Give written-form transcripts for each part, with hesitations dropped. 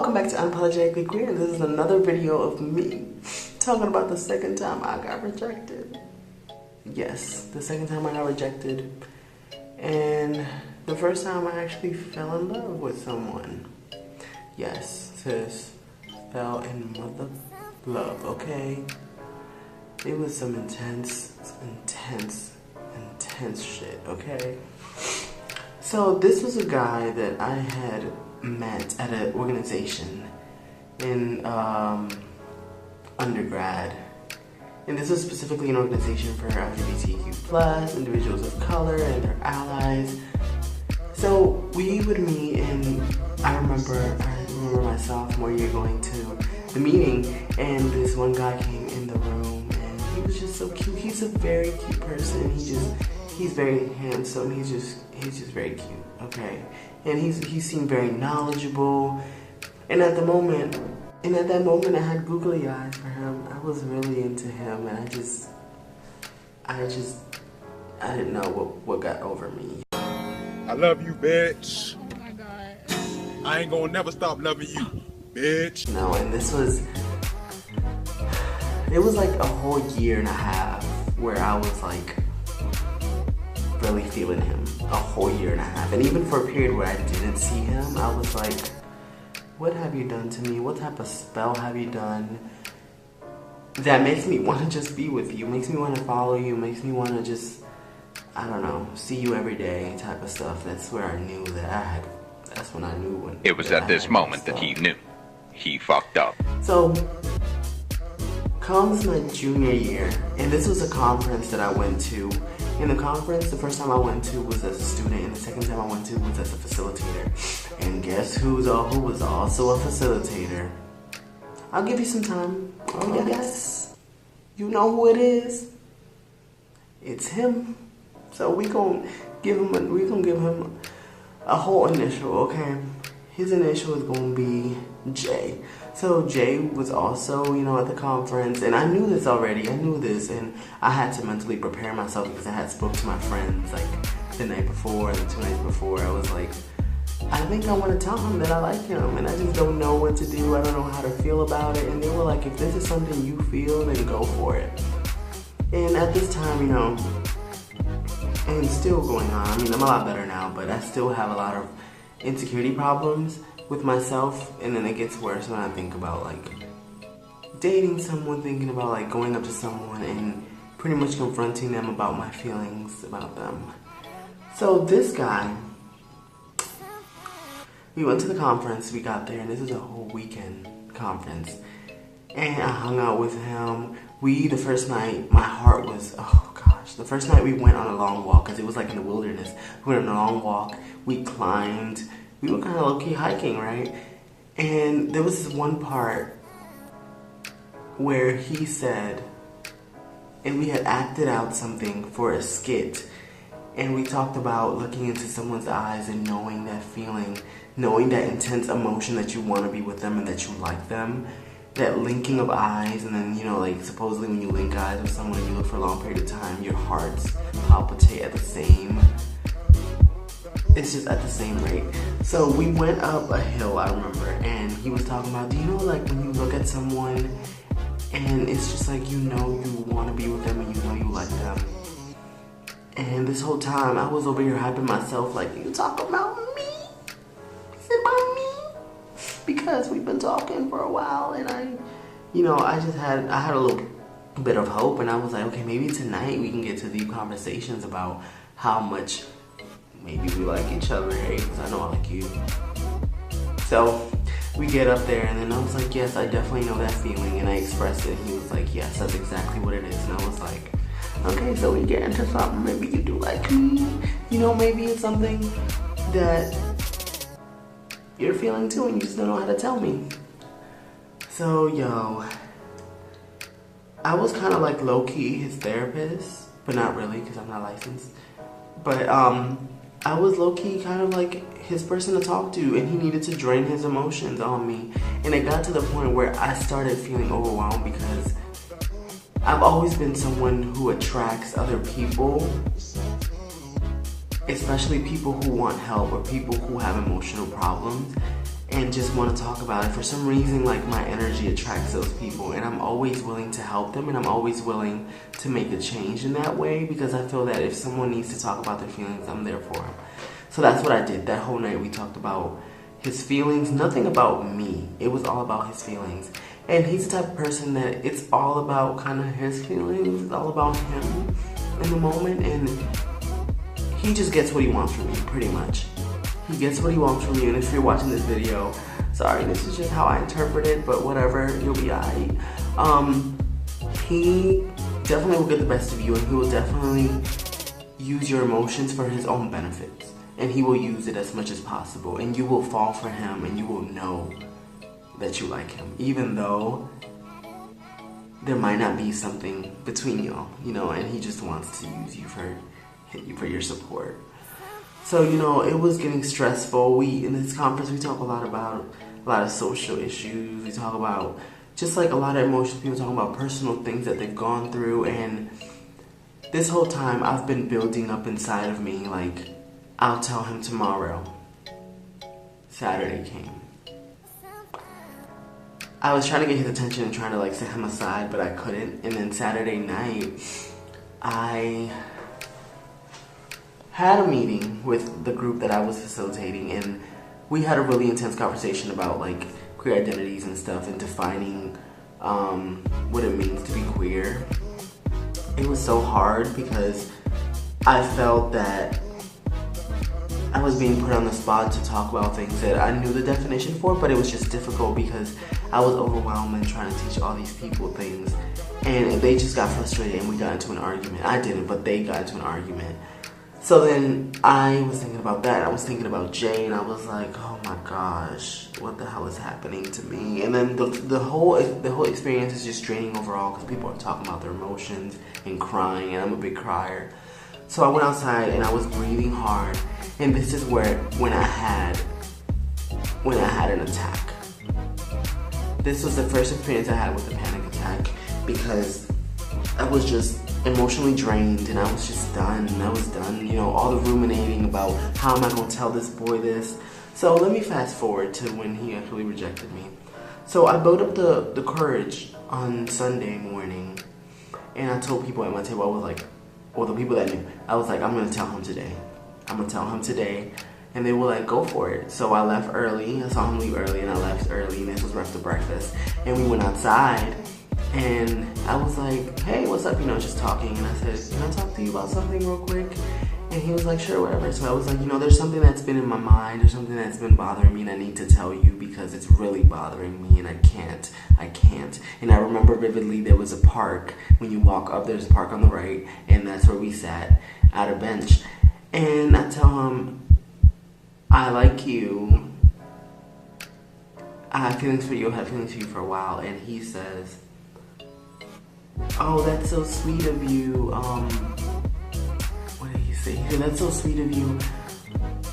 Welcome back to Unapologetically Queer, and this is another video of me talking about the second time I got rejected. Yes, the second time I got rejected, and the first time I actually fell in love with someone. Yes, sis, fell in mother love, okay? It was some intense shit, okay? So this was a guy that I had met at an organization in undergrad, and this was specifically an organization for LGBTQ+ individuals of color and their allies. So we would meet, and I remember my sophomore year going to the meeting, and this one guy came in the room, and he was just so cute. He's a very cute person. He's very handsome. He's just very cute, okay? And he seemed very knowledgeable. And at that moment, I had googly eyes for him. I was really into him, and I didn't know what got over me. I love you, bitch. Oh my God. I ain't gonna never stop loving you, bitch. No, and it was like a whole year and a half where I was like really feeling him. A whole year and a half. And even for a period where I didn't see him, I was like, what have you done to me? What type of spell have you done that makes me want to just be with you, makes me want to follow you, makes me want to just, I don't know, see you every day type of stuff. That's where I knew that that's when I knew when. It was at this moment that he knew. He fucked up. So, comes my junior year, and this was a conference that I went to. In the conference, the first time I went to was as a student, and the second time I went to was as a facilitator. And guess who was also a facilitator? I'll give you some time. Oh yes. You know who it is. It's him. So we gonna give him a whole initial, okay? His initial is gonna be J. So Jay was also, at the conference, and I knew this already. And I had to mentally prepare myself because I had spoke to my friends like the night before and the 2 nights before. I was like, I think I want to tell him that I like him, and I just don't know what to do. I don't know how to feel about it. And they were like, if this is something you feel, then go for it. And at this time, and it's still going on. I mean, I'm a lot better now, but I still have a lot of insecurity problems with myself, and then it gets worse when I think about like dating someone, thinking about like going up to someone and pretty much confronting them about my feelings about them. So this guy, we went to the conference, we got there, and this is a whole weekend conference, and I hung out with him. The first night, my heart was, oh gosh, the first night we went on a long walk, because it was like in the wilderness. We went on a long walk, we climbed. We were kind of low-key hiking, right? And there was this one part where he said, and we had acted out something for a skit, and we talked about looking into someone's eyes and knowing that feeling, knowing that intense emotion that you want to be with them and that you like them, that linking of eyes, and then, like supposedly when you link eyes with someone and you look for a long period of time, your hearts palpitate at the same. It's just at the same rate. So we went up a hill, I remember, and he was talking about, do you know like when you look at someone and it's just like you want to be with them and you like them. And this whole time I was over here hyping myself like, you talk about me? Is it about me? Because we've been talking for a while, and I had a little bit of hope, and I was like, okay, maybe tonight we can get to deep conversations about how much maybe we like each other, hey, because I know I like you. So we get up there, and then I was like, yes, I definitely know that feeling, and I expressed it, and he was like, yes, that's exactly what it is. And I was like, okay, so we get into something, maybe you do like me, maybe it's something that you're feeling too, and you just don't know how to tell me. So, I was kind of like low-key his therapist, but not really, because I'm not licensed. But, I was low-key kind of like his person to talk to, and he needed to drain his emotions on me. And it got to the point where I started feeling overwhelmed because I've always been someone who attracts other people, especially people who want help or people who have emotional problems. and just want to talk about it. For some reason, like, my energy attracts those people, and I'm always willing to help them, and I'm always willing to make a change in that way, because I feel that if someone needs to talk about their feelings, I'm there for them. So that's what I did. That whole night we talked about his feelings, nothing about me. It was all about his feelings. And he's the type of person that it's all about kind of his feelings. It's all about him in the moment, and he just gets what he wants from me, pretty much. He gets what he wants from you, and if you're watching this video, sorry, this is just how I interpret it, but whatever, you'll be alright. He definitely will get the best of you, and he will definitely use your emotions for his own benefits. And he will use it as much as possible, and you will fall for him, and you will know that you like him, even though there might not be something between y'all, you know, and he just wants to use you for your support. So, you know, it was getting stressful. In this conference, we talk a lot about a lot of social issues. We talk about just like a lot of emotions. People talking about personal things that they've gone through. And this whole time, I've been building up inside of me, like, I'll tell him tomorrow. Saturday came. I was trying to get his attention and trying to, like, set him aside, but I couldn't. And then Saturday night, I had a meeting with the group that I was facilitating, and we had a really intense conversation about, like, queer identities and stuff, and defining what it means to be queer. It was so hard because I felt that I was being put on the spot to talk about things that I knew the definition for, but it was just difficult because I was overwhelmed and trying to teach all these people things, and they just got frustrated, and we got into an argument. I didn't, but they got into an argument. So then I was thinking about that. I was thinking about Jay, and I was like, oh my gosh, what the hell is happening to me? And then the whole experience is just draining overall because people are talking about their emotions and crying, and I'm a big crier. So I went outside and I was breathing hard, and this is when I had an attack. This was the first experience I had with a panic attack because I was just emotionally drained, and I was just done. I was done, you know, all the ruminating about how am I going to tell this boy this. So let me fast forward to when he actually rejected me. So I built up the courage on Sunday morning, and I told people at my table, I was like, well, the people that knew, I was like, I'm going to tell him today. I'm going to tell him today. And they were like, go for it. So I left early. I saw him leave early, and I left early, and this was right after breakfast. And we went outside, and I was like, hey, what's up? You know, just talking. And I said, can I talk to you about something real quick? And he was like, sure, whatever. So I was like, you know, there's something that's been in my mind. There's something that's been bothering me, and I need to tell you because it's really bothering me, and I can't. And I remember vividly there was a park. When you walk up, there's a park on the right, and that's where we sat at a bench. And I tell him, I like you. I have feelings for you. I've had feelings for you for a while. And he says, oh, that's so sweet of you. What did he say? He said, that's so sweet of you,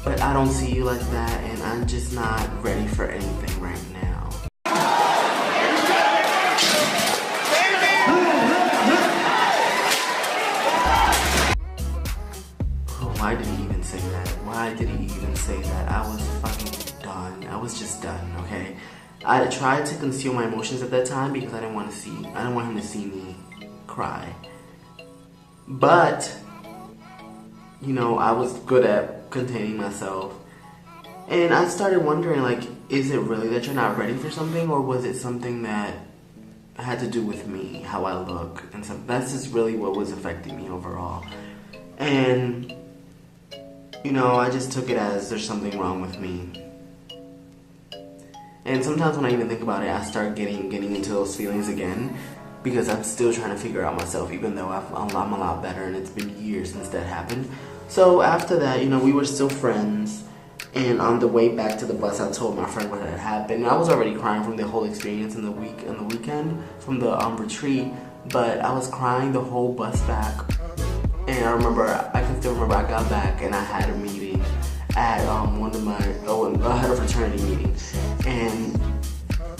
but I don't see you like that, and I'm just not ready for anything right now. Why did he even say that? Why did he even say that? I was fucking done. I was just done, okay? I tried to conceal my emotions at that time because I didn't want him to see me cry. But, you know, I was good at containing myself. And I started wondering, like, is it really that you're not ready for something, or was it something that had to do with me, how I look, and that's just really what was affecting me overall. And, you know, I just took it as there's something wrong with me. And sometimes when I even think about it, I start getting into those feelings again, because I'm still trying to figure out myself, even though I'm a lot better, and it's been years since that happened. So after that, you know, we were still friends, and on the way back to the bus, I told my friend what had happened. And I was already crying from the whole experience in the weekend from the retreat, but I was crying the whole bus back. And I can still remember I got back and I had a meeting at I had a fraternity meeting, and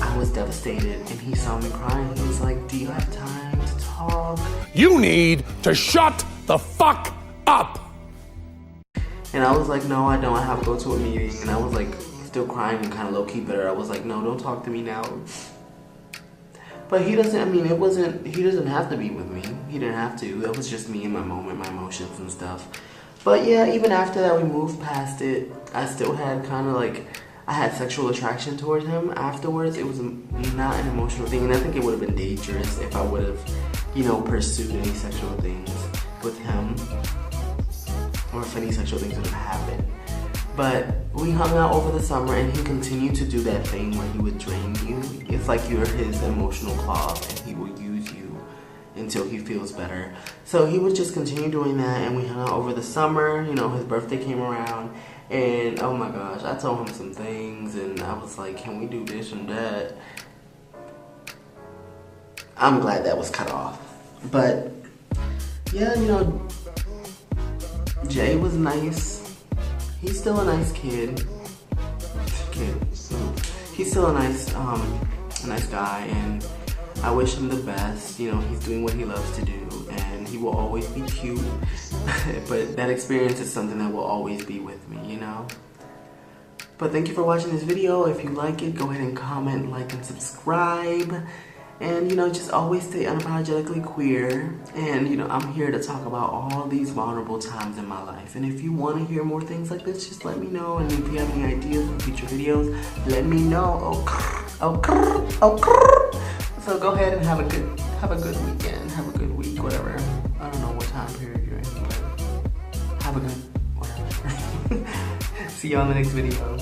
I was devastated, and he saw me crying. He was like, do you have time to talk? You need to shut the fuck up. And I was like, no, I don't. I have to go to a meeting. And I was like still crying and kind of low-key bitter. I was like, no, don't talk to me now. But he doesn't, I mean, he doesn't have to be with me. He didn't have to. That was just me in my moment, my emotions and stuff. But yeah, even after that, we moved past it. I still had kind of like, I had sexual attraction towards him afterwards. It was not an emotional thing, and I think it would have been dangerous if I would have, you know, pursued any sexual things with him, or if any sexual things would have happened. But we hung out over the summer, and he continued to do that thing where he would drain you. It's like you're his emotional cloth, and he will use you until he feels better. So he would just continue doing that, and we hung out over the summer. You know, his birthday came around, and oh my gosh, I told him some things, and I was like, can we do this and that? I'm glad that was cut off. But yeah, you know, Jay was nice. He's still a nice kid. He's still a nice guy, and I wish him the best. You know, he's doing what he loves to do, and he will always be cute. But that experience is something that will always be with me, you know? But thank you for watching this video. If you like it, go ahead and comment, like, and subscribe. And, you know, just always stay unapologetically queer. And, you know, I'm here to talk about all these vulnerable times in my life. And if you want to hear more things like this, just let me know. And if you have any ideas for future videos, let me know. So go ahead and have a good weekend. Have a good week, whatever. I don't know what time period you're in, but have a good whatever. See you on the next video.